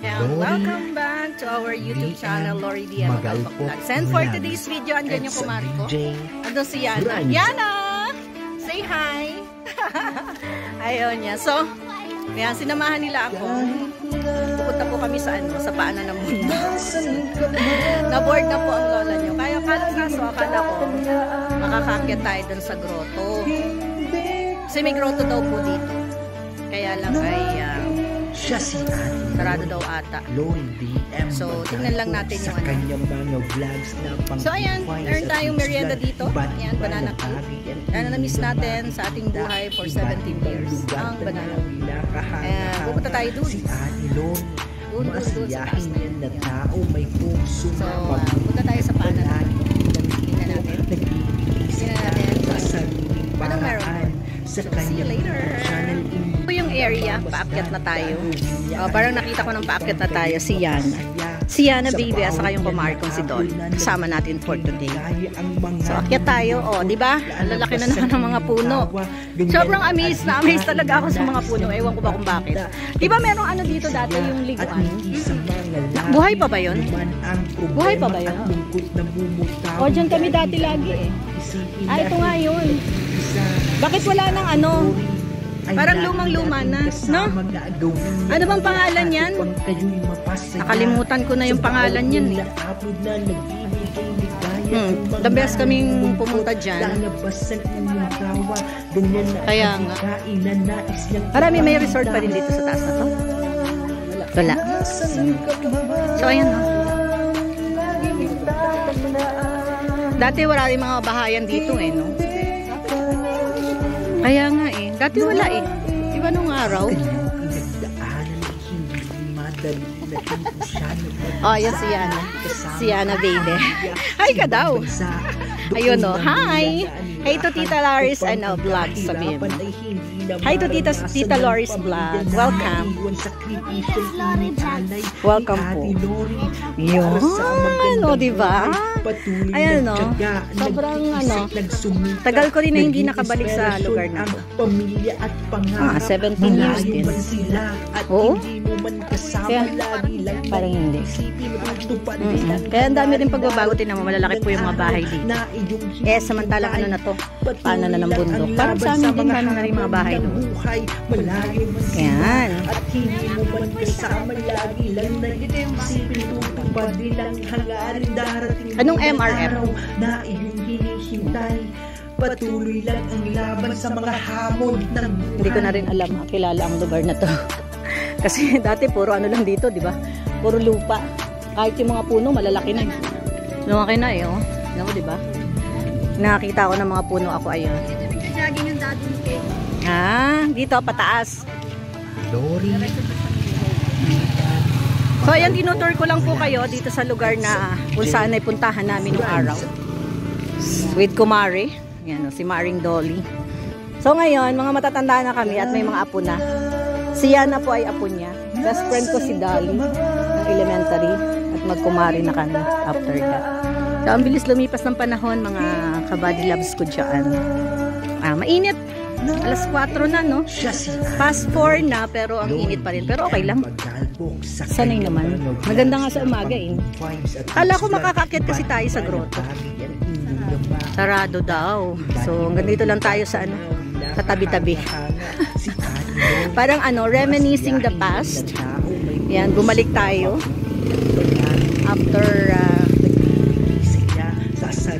And welcome back to our YouTube channel, Lori D. Vlogs. And for today's video, andyan yung kumari ko. Ando si Yana. Yana! Say hi! Ayaw niya. So, ayan, sinamahan nila ako. Pupunta po kami sa paanan ng mundo. Na-board na po ang lola niyo. Kaya kaso akala ko makakakit tayo dun sa grotto. Kasi may grotto daw po dito. Kaya lang ay sarado daw ata. So, tingnan lang natin yung So, ayan, meron tayong merienda dito. Ayan, banana cake. Ayan, na-miss natin sa ating buhay for 17 years. Ang banana cake. Ayan, pupunta tayo doon. Doon sa taas na yun. So, punta tayo sa paanan natin. Tingnan natin. Anong meron? So, see you later. Ito yung area, paakyat na tayo. Parang nakita ko ng paakyat na tayo, si Yana. Si Yana baby, at saka yung kumari kong si Dolly. Kasama natin for today. So, akyat tayo. O, diba? Ang lalaki na naman ng mga puno. Sobrang amazed talaga ako sa mga puno. Ewan ko ba kung bakit. Diba merong ano dito dati, yung liguan? Buhay pa ba yun? Buhay pa ba yun? O, dyan kami dati lagi eh. Ito nga yun. Bakit wala nang ano? Parang lumang-luma na, no? Ano bang pangalan yan? Nakalimutan ko na yung pangalan yan eh. The best kaming pumunta dyan. Kaya nga. Marami may resort pa rin dito sa taas na to. Wala. So ayan no. Dati wala rin mga bahayan dito eh, no? Kaya nga eh. Dati wala eh. Diba nung araw? Oh, yan si Yana. Si Yana baby. Hi ka daw. Ayun o. Hi! Hi to Tita Laris and vlog sabihin. Hi to Tita Laris vlog. Welcome. Welcome po. Yun. O, diba? Ayan o. Sobrang ano. Tagal ko rin na hindi nakabalik sa lugar na to. 17 years din. Oo. Kaya parang hindi. Kaya ang dami rin pagbabago. Tinamo, malalaki po yung mga bahay dito. Eh, samantalang ano na to, paano na ng bundok. Parang sa amin din, paano na rin mga bahay doon. Yan. Anong MRF? Patuloy lang ang laban sa mga hamon. Hindi ko na rin alam, kilala ang lugar na to. Kasi dati puro ano lang dito, di ba? Puro lupa. Kahit yung mga puno, malalaki na. Lumaki na eh, oh. Alam mo, di ba? Nakakita ko ng mga puno ako, ayun. Jogging yung dadong cake. Dito, pataas. Lori. So, ayan, tinutour ko lang po kayo dito sa lugar na kung saan ay puntahan namin ng araw. With Kumari. Yan, si Maring Dolly. So, ngayon, mga matatanda na kami at may mga apo na. Si Yana po ay apo niya. Best friend ko si Dolly ng elementary at magkumari na kami after that. So, ang bilis lumipas ng panahon, mga kabady loves ko dyan. Mainit. Alas 4 na, no? Past 4 na, pero ang init pa rin. Pero okay lang. Sanay naman. Maganda nga sa umaga, eh. Kala ko makakakit kasi tayo sa grotto. Sarado daw. So, hanggang dito lang tayo sa ano, sa tabi-tabi. Parang ano, reminiscing the past. Yan, bumalik tayo. After,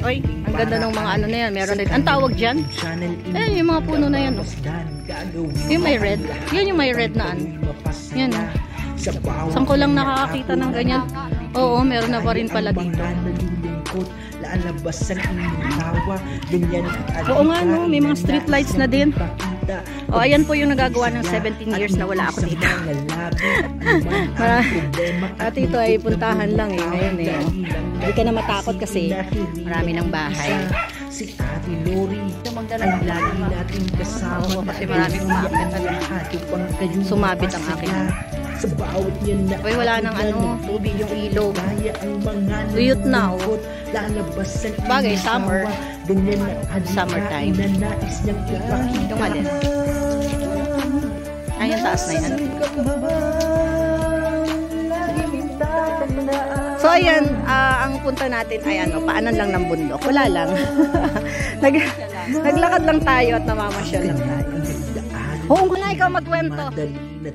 oy, ang ganda ng mga ano na yan. Meron din. Ang tawag dyan? Ayan, yung mga puno na yan. Oh. Yung may red. Yan yung may red na ano. Yan. Oh. Saan ko lang nakakakita ng ganyan? Oo, meron na pa rin pala dito. Oo nga no, may mga street lights na din. O, ayan po yung nagagawa ng 17 years na wala ako dito. At ito ay puntahan lang eh. Ngayon eh. Hindi ka na matakot kasi marami ng bahay. Si Ate Lori ay lagi natin kasama kasi maraming umaakit na sumabit ang akin. Uy, wala nang ano, tubig yung ilog. Tuyot na oh. Bagay, summer. Summertime. Ito nga din. Ay, yung taas na yan. ayan, ang punta natin ay ano, paanan lang ng bundok. Wala lang. Naglakad lang tayo at namamasyal lang tayo. Oo, muna ikaw magkwento.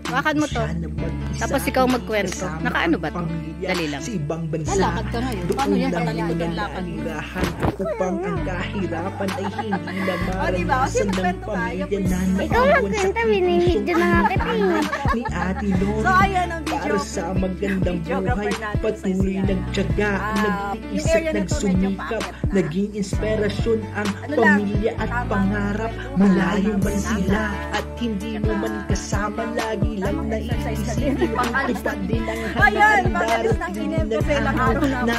Wakan mo to. Tapos ikaw magkwento. Nakaano ba to? Dali lang. Lalakad ka ngayon. Paano yan? Katalikod ang lakad. Upang ang kahirapan ay hindi na maranasan ng pamilya na Ikaw magkwenta, binimidyo na nga kita ni Ate Lori. So, ayan ang video. Para sa magandang buhay, patuloy nagtiyaga, nagtiis at nagsumikap, naging inspirasyon ang pamilya at pangarap. Malayo man sila at hindi mo man kasama, lagi lang naiisip ipag din ang Ayan, hanggang magalis ng inem kasi ilang araw na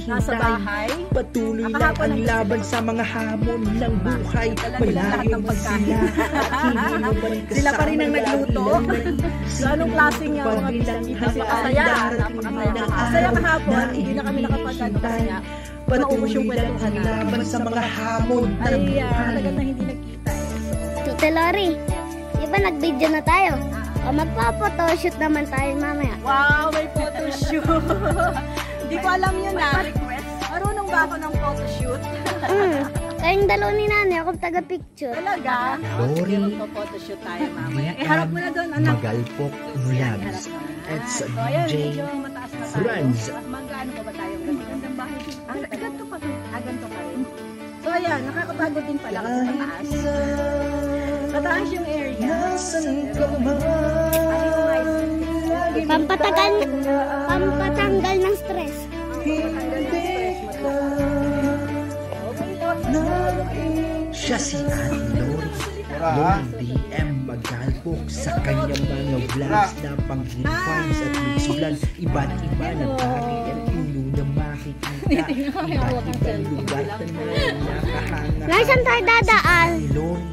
nasa bahay. Patuloy lang ang laban sa mga hamon ng buhay. Malayo man sila at hindi mo man kasama, Sila pa rin ang nagluto. So, anong klaseng nga mga bisita? Napakasaya. Napakasaya kahapon. Hindi na kami nakapag-ano kasi nga maubos yung kwentuhan na. Laban sa mga hamon ng Ay, buhay. talaga na hindi nagkita eh. Tute Lori, di ba nag-video na tayo? O magpa-photoshoot naman tayo mamaya. Wow, may photoshoot. Hindi ko alam yun ah. Marunong ba ako ng photoshoot? Kayong dalaw ni nanay, ako taga-picture. Talaga? Lori, Sige, magpo-photoshoot tayo mamaya. Harap mo na doon, anak. Magalpok Vlogs at sa So, ayan, DJ medyo mataas na tayo. Franz. Magkano pa ba tayong gandang bahay? Ganito pa rin. Ganito pa rin. So, ayan, nakakapagod din pala kasi mataas. Mataas yung area. Pampatanggal ng stress. Siya si Ate Lori. Lori DM Magalpok sa kanyang mga vlogs na pang-refines at mixulan. Iba't iba na bagay ang inyo na makikita. Iba't ibang lugar na nakahanga. Nasaan tayo dadaan? Si Lori,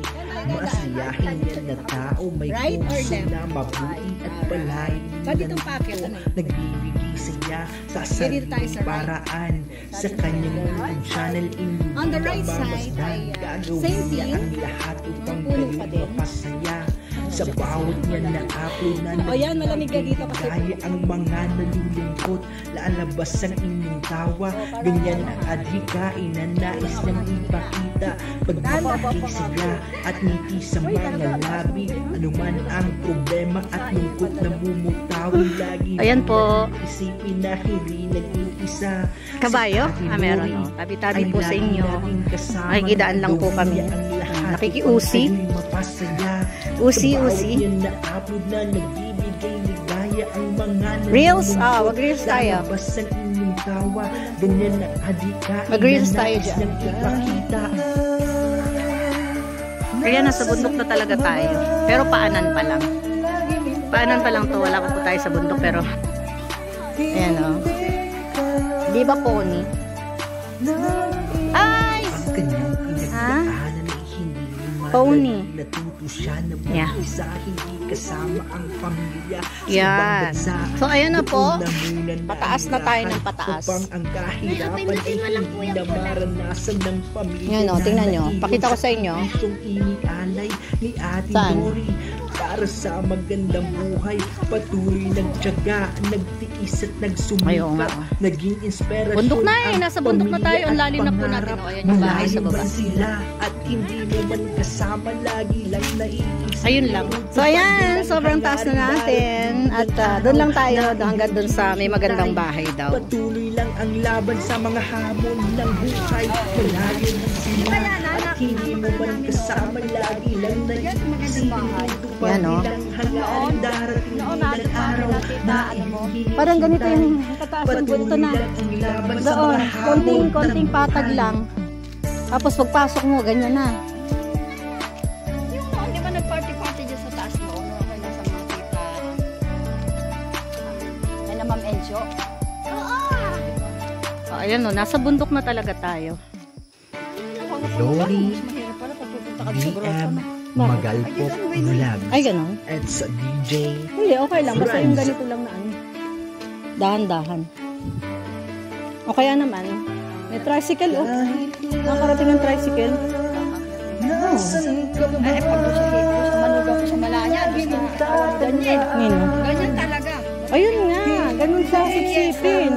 masiyahin yan na tao, may puso na mabuti at palain. Nagbibigay saya sa sariling paraan sa kanyang YouTube channel. On the right side ay same Gagawin niya thing. ang lahat upang Puno kayo pa din. mapasaya. Sa bawat niya na upload na O yan, malamig ka dito kasi gaya ang mga nalulungkot, lalabas ang inyong tawa. Ganyan ang adhikain na nais niyang ipakita. Pagbabalik sila at ngiti sa mga labi, anuman ang problema at lungkot na bumutawi lagi. Ayan po. Isipin na hindi nag-iisa. Kabayo? Si Ate Ah, meron, Lori oh. Tabi-tabi ay po sa lagi inyo. nating kasama. Makikidaan lang po kami. Ang lahat Nakikiusi. upang kayo'y mapasaya. Usi, Sa bawat usi. yan na upload na nagbibigay ligaya ang mga Reels? nalulungkot. Mag-reels tayo. Lalabas ang inyong tawa. Ganyan ang adhikain Mag-reels na tayo nais dyan. niyang ipakita. Kaya nasa bundok na talaga tayo. Pero paanan pa lang. Paanan pa lang to. Wala pa po tayo sa bundok pero ayan o. Di ba pony? Ay! Ang kanyang pinagdaanan ay hindi Pony. madali. Natuto siya na Yeah. mag-isa, hindi kasama ang pamilya sa Yan. ibang bansa. So, ayun na po. Doon na muna Pataas na tayo ng nairahan pataas. Upang ang kahirapan ay hindi na maranasan ng pamilya. Yan o, tingnan nyo. Pakita ko sa inyo. Itong inialay ni Ate Saan? Lori para sa magandang buhay. Patuloy nagtiyaga, nagtiis at Ay, oo nga. nagsumikap. Naging inspirasyon. Bundok na eh. ang Nasa bundok na tayo. pamilya Ang at lalim na po natin. pangarap. O, ayan yung bahay sa Malayo baba. man sila at hindi naman kasama, lagi lang naiisip. Ayun lang. So, ayan. Sobrang taas na natin. At doon lang tayo. Hanggang doon sa may magandang bahay daw. Patuloy lang ang laban sa mga hamon ng buhay. Malayo man sila at hindi mo man kasama, lagi lang naiisip. Yan, oh. Hanggang darating ng araw na Parang ganito yung kataas ng bunto na. Doon, konting patag lang. Tapos pagpasok mo, ganyan na. Yung di ba nag-party-party dyan sa taas mo? Okay na sa mga tita. Ay na Ma'am Encho? Oo! Oh, ayan o, nasa bundok na talaga tayo. Lori, Mahirap pala pag pupunta ka sa Grosso DM na. Magalpok Vlogs Ay, ganon? at sa DJ Hindi, okay lang. Basta yung ganito lang na ano. Dahan-dahan. O kaya naman, may tricycle oh. Nakarating ang tricycle. Ay, pag sa manuga ko sa malanya, basta ganyan. Ngayon. Ganyan talaga. Ayun nga, ganun siya sipsipin.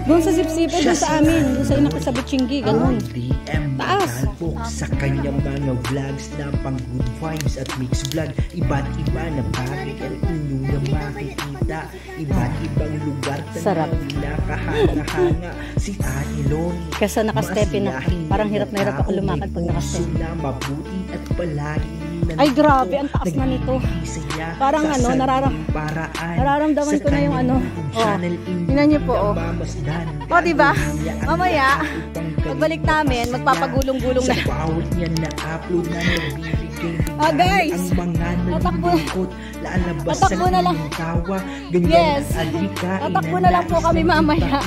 Doon sa sipsipin, doon sa amin. Doon sa inakit sa Butchinggi. Ganun. DM Taas. Magalpok sa kanyang mga vlogs na pang good vibes at mixed vlog. Iba't iba na bagay ang inyong na makikita. Iba't ibang lugar na Sarap. nakahanga-hanga. Si Ate Lori. Kasi naka-stepin na. Parang hirap na hirap ako lumakad pag naka-step. Na mabuti at palagi Ay, grabe, ang taas na nito. Parang ano, nararamdaman ko na yung ano. Oh, tingnan niyo po, oh. Oh, diba? Mamaya, pagbalik namin, magpapagulong-gulong na. Ah, guys, tatakbo na lang. Yes, tatakbo na lang po kami mamaya.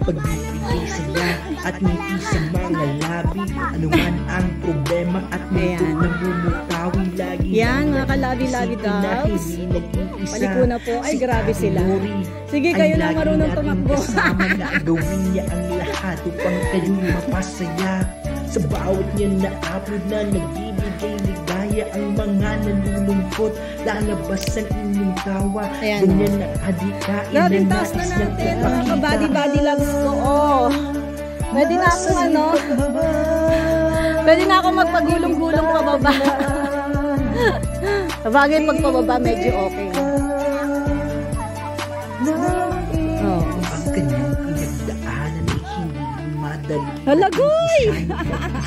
Pagbibigay saya at ngiti sa mga labi, anuman ang problema at medyo namumutawi lagi. Yan, mga kalabi-labi dogs. Paliko na po. Ay, grabe sila. Sige, kayo na marunong tumakbo. Gawin niya ang lahat upang kayo mapasaya. Sa bawat niya na upload na nagbibigay ligaya, ang mga nalulungkot lalabas ang inyong tawa. Ganyan na adikain. Grabing taas na natin, mga kabady-body loves ko. Oh. Pwede na akong ano, pwede na akong magpagulong-gulong pababa. Sabagay pag pababa medyo okay. Oh. Ang kanyang pinagdaanan ay hindi madali. Halagoy!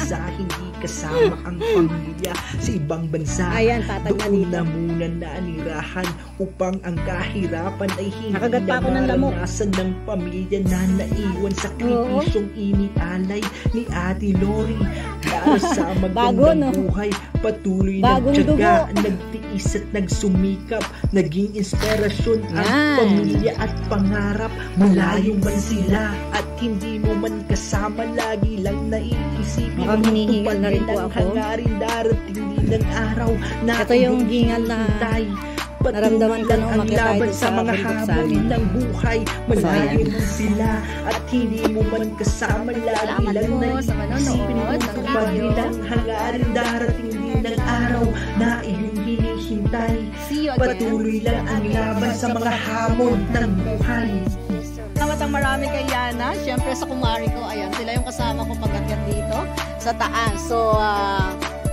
Sa hindi kasama ang pamilya sa ibang bansa. Ayan, tatag na dito. Doon na muna nanirahan upang ang kahirapan ay hindi Nakagat pa ako ng lamok. naranasan ng pamilya na naiwan sa kripisyong inialay ni Ate Lori. Para sa magandang buhay, patuloy na tiyaga, nagtiis at nagsumikap, naging inspirasyon ang pamilya at pangarap. Malayo man sila at hindi mo man kasama, lagi lang naiisipin. Mukhang hinihingal na rin po ako. Hangarin darating din ng araw na ito yung hingal na naramdaman ko nung makita tayo sa mga habol ng buhay. Malayo man sila at hindi mo man kasama, lagi lang naiisipin mo kapag nilang hangarin darating din ng araw na iyong hinihintay. Patuloy lang ang laban sa mga hamon ng buhay. Salamat ang marami kay Yana. Siyempre sa kumari ko, ayan, sila yung kasama ko pag-akyat dito sa taas. So,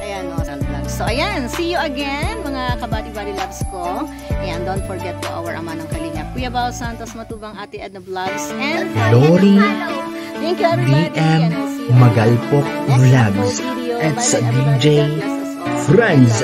ayan, no, so, ayan, see you again, mga kabati-bati loves ko. Ayan, don't forget to our ama ng Kalingap, Kuya Bao Santos Matubang, Ate Edna Vlogs, and Lori, thank you everybody. DM Magalpok Vlogs, at sa DJ Franz